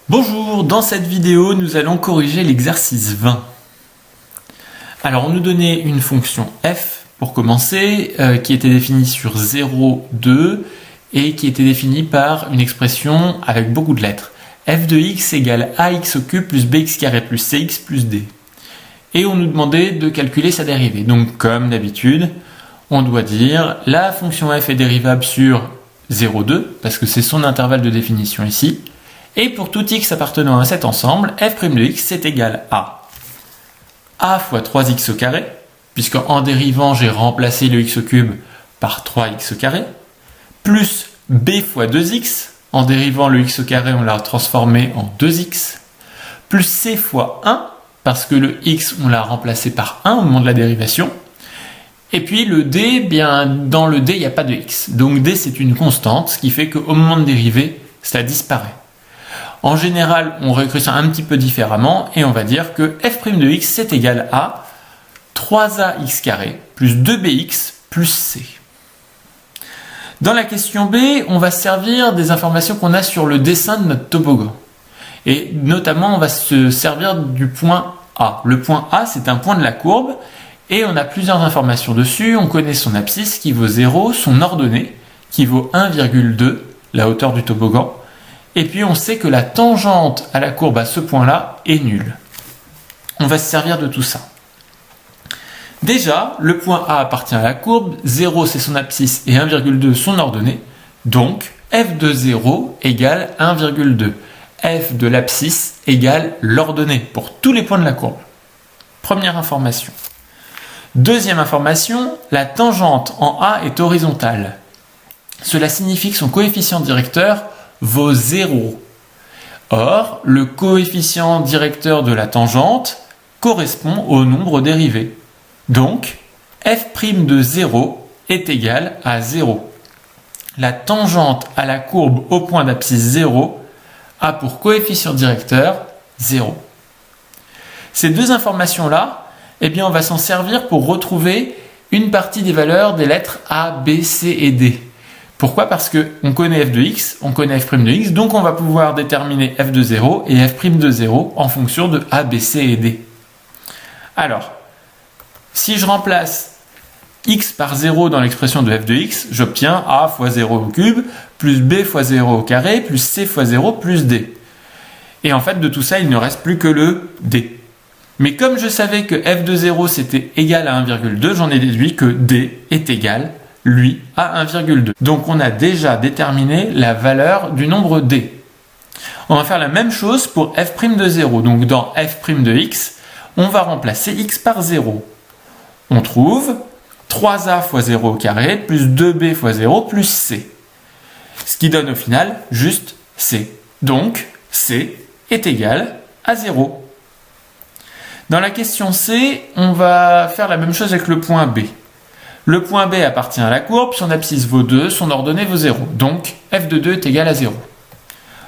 Bonjour, dans cette vidéo, nous allons corriger l'exercice 20. Alors, on nous donnait une fonction f, pour commencer, qui était définie sur 0, 2, et qui était définie par une expression avec beaucoup de lettres. f de x égale ax au cube plus bx carré plus cx plus d. Et on nous demandait de calculer sa dérivée. Donc, comme d'habitude, on doit dire la fonction f est dérivable sur 0, 2, parce que c'est son intervalle de définition ici. Et pour tout x appartenant à cet ensemble, f' de x c'est égal à a fois 3x au carré, puisque en dérivant j'ai remplacé le x au cube par 3x au carré, plus b fois 2x, en dérivant le x au carré on l'a transformé en 2x, plus c fois 1, parce que le x on l'a remplacé par 1 au moment de la dérivation, et puis le d, bien dans le d il n'y a pas de x, donc d c'est une constante, ce qui fait qu'au moment de dériver, ça disparaît. En général, on réécrit ça un petit peu différemment et on va dire que f' de x c'est égal à 3ax carré plus 2bx plus c. Dans la question B, on va se servir des informations qu'on a sur le dessin de notre toboggan. Et notamment, on va se servir du point A. Le point A, c'est un point de la courbe et on a plusieurs informations dessus. On connaît son abscisse qui vaut 0, son ordonnée qui vaut 1,2, la hauteur du toboggan. Et puis on sait que la tangente à la courbe à ce point-là est nulle. On va se servir de tout ça. Déjà, le point A appartient à la courbe, 0 c'est son abscisse et 1,2 son ordonnée. Donc, f de 0 égale 1,2. f de l'abscisse égale l'ordonnée pour tous les points de la courbe. Première information. Deuxième information, la tangente en A est horizontale. Cela signifie que son coefficient directeur vaut 0. Or, le coefficient directeur de la tangente correspond au nombre dérivé. Donc, f' de 0 est égal à 0. La tangente à la courbe au point d'abscisse 0 a pour coefficient directeur 0. Ces deux informations-là, eh bien, on va s'en servir pour retrouver une partie des valeurs des lettres A, B, C et D. Pourquoi ? Parce qu'on connaît f de x, on connaît f' de x, donc on va pouvoir déterminer f de 0 et f' de 0 en fonction de a, b, c et d. Alors, si je remplace x par 0 dans l'expression de f de x, j'obtiens a fois 0 au cube, plus b fois 0 au carré, plus c fois 0 plus d. Et en fait, de tout ça, il ne reste plus que le d. Mais comme je savais que f de 0 c'était égal à 1,2, j'en ai déduit que d est égal lui, à 1,2. Donc on a déjà déterminé la valeur du nombre d. On va faire la même chose pour f' de 0. Donc dans f' de x, on va remplacer x par 0. On trouve 3a fois 0 au carré plus 2b fois 0 plus c. Ce qui donne au final juste c. Donc c est égal à 0. Dans la question C, on va faire la même chose avec le point B. Le point B appartient à la courbe, son abscisse vaut 2, son ordonnée vaut 0. Donc, f de 2 est égal à 0.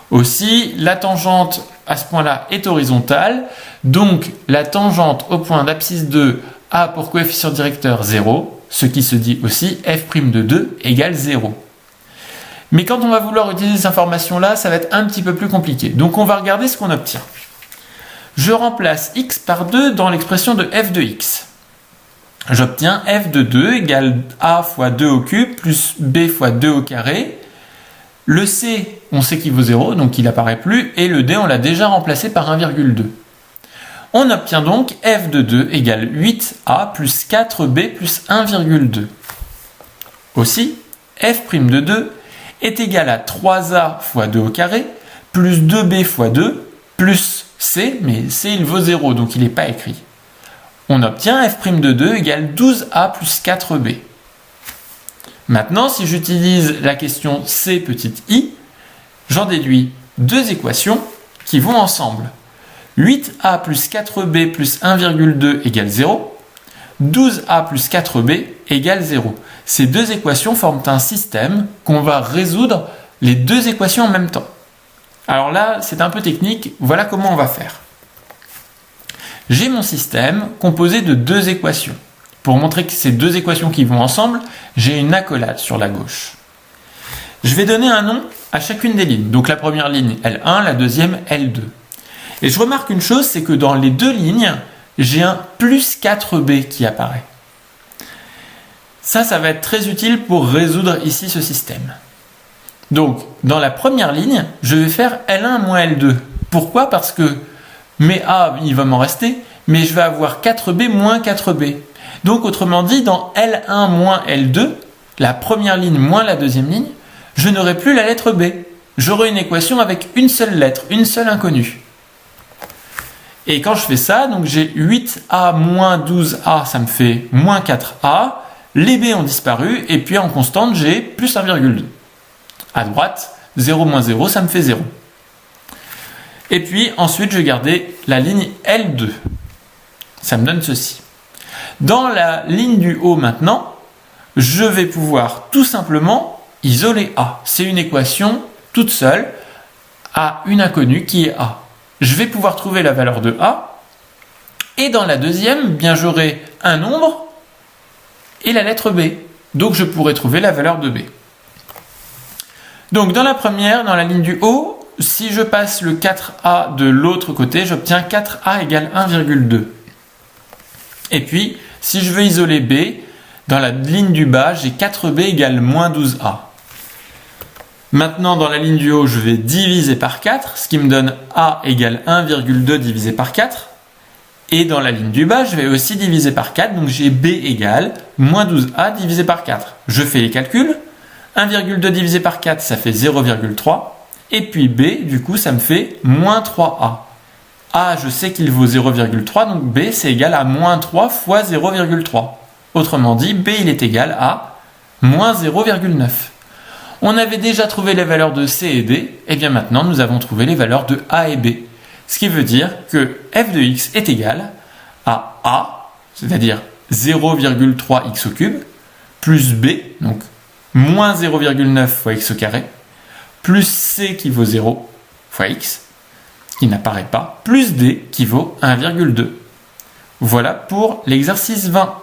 Aussi, la tangente à ce point-là est horizontale. Donc, la tangente au point d'abscisse 2 a pour coefficient directeur 0, ce qui se dit aussi f' de 2 égale 0. Mais quand on va vouloir utiliser ces informations-là, ça va être un petit peu plus compliqué. Donc, on va regarder ce qu'on obtient. Je remplace x par 2 dans l'expression de f de x. J'obtiens f de 2 égale a fois 2 au cube plus b fois 2 au carré. Le c, on sait qu'il vaut 0, donc il n'apparaît plus. Et le d, on l'a déjà remplacé par 1,2. On obtient donc f de 2 égale 8a plus 4b plus 1,2. Aussi, f' de 2 est égal à 3a fois 2 au carré plus 2b fois 2 plus c, mais c il vaut 0, donc il n'est pas écrit. On obtient f' de 2 égale 12a plus 4b. Maintenant, si j'utilise la question c petite i, j'en déduis deux équations qui vont ensemble. 8a plus 4b plus 1,2 égale 0. 12a plus 4b égale 0. Ces deux équations forment un système qu'on va résoudre les deux équations en même temps. Alors là, c'est un peu technique, voilà comment on va faire. J'ai mon système composé de deux équations. Pour montrer que ces deux équations qui vont ensemble, j'ai une accolade sur la gauche. Je vais donner un nom à chacune des lignes. Donc la première ligne L1, la deuxième L2. Et je remarque une chose, c'est que dans les deux lignes, j'ai un plus 4b qui apparaît. Ça va être très utile pour résoudre ici ce système. Donc, dans la première ligne, je vais faire L1 moins L2. Pourquoi? Parce que mes A, il va m'en rester, mais je vais avoir 4b moins 4b. Donc, autrement dit, dans L1 moins L2, la première ligne moins la deuxième ligne, je n'aurai plus la lettre B. J'aurai une équation avec une seule lettre, une seule inconnue. Et quand je fais ça, donc j'ai 8A moins 12A, ça me fait moins 4A. Les B ont disparu, et puis en constante, j'ai plus 1,2. À droite, 0 moins 0, ça me fait 0. Et puis ensuite, je vais garder la ligne L2. Ça me donne ceci. Dans la ligne du haut maintenant, je vais pouvoir tout simplement isoler A. C'est une équation toute seule à une inconnue qui est A. Je vais pouvoir trouver la valeur de A. Et dans la deuxième, bien j'aurai un nombre et la lettre B. Donc je pourrai trouver la valeur de B. Donc dans la première, dans la ligne du haut, si je passe le 4A de l'autre côté, j'obtiens 4A égale 1,2. Et puis, si je veux isoler B, dans la ligne du bas, j'ai 4B égale moins 12A. Maintenant, dans la ligne du haut, je vais diviser par 4, ce qui me donne A égale 1,2 divisé par 4. Et dans la ligne du bas, je vais aussi diviser par 4, donc j'ai B égale moins 12A divisé par 4. Je fais les calculs. 1,2 divisé par 4, ça fait 0,3. Et puis B, du coup, ça me fait moins 3A. A, je sais qu'il vaut 0,3, donc B, c'est égal à moins 3 fois 0,3. Autrement dit, B, il est égal à moins 0,9. On avait déjà trouvé les valeurs de C et D, et bien maintenant, nous avons trouvé les valeurs de A et B. Ce qui veut dire que f de x est égal à A, c'est-à-dire 0,3x au cube, plus B, donc moins 0,9 fois x au carré, plus C qui vaut 0 fois x, qui n'apparaît pas, plus D qui vaut 1,2. Voilà pour l'exercice 20.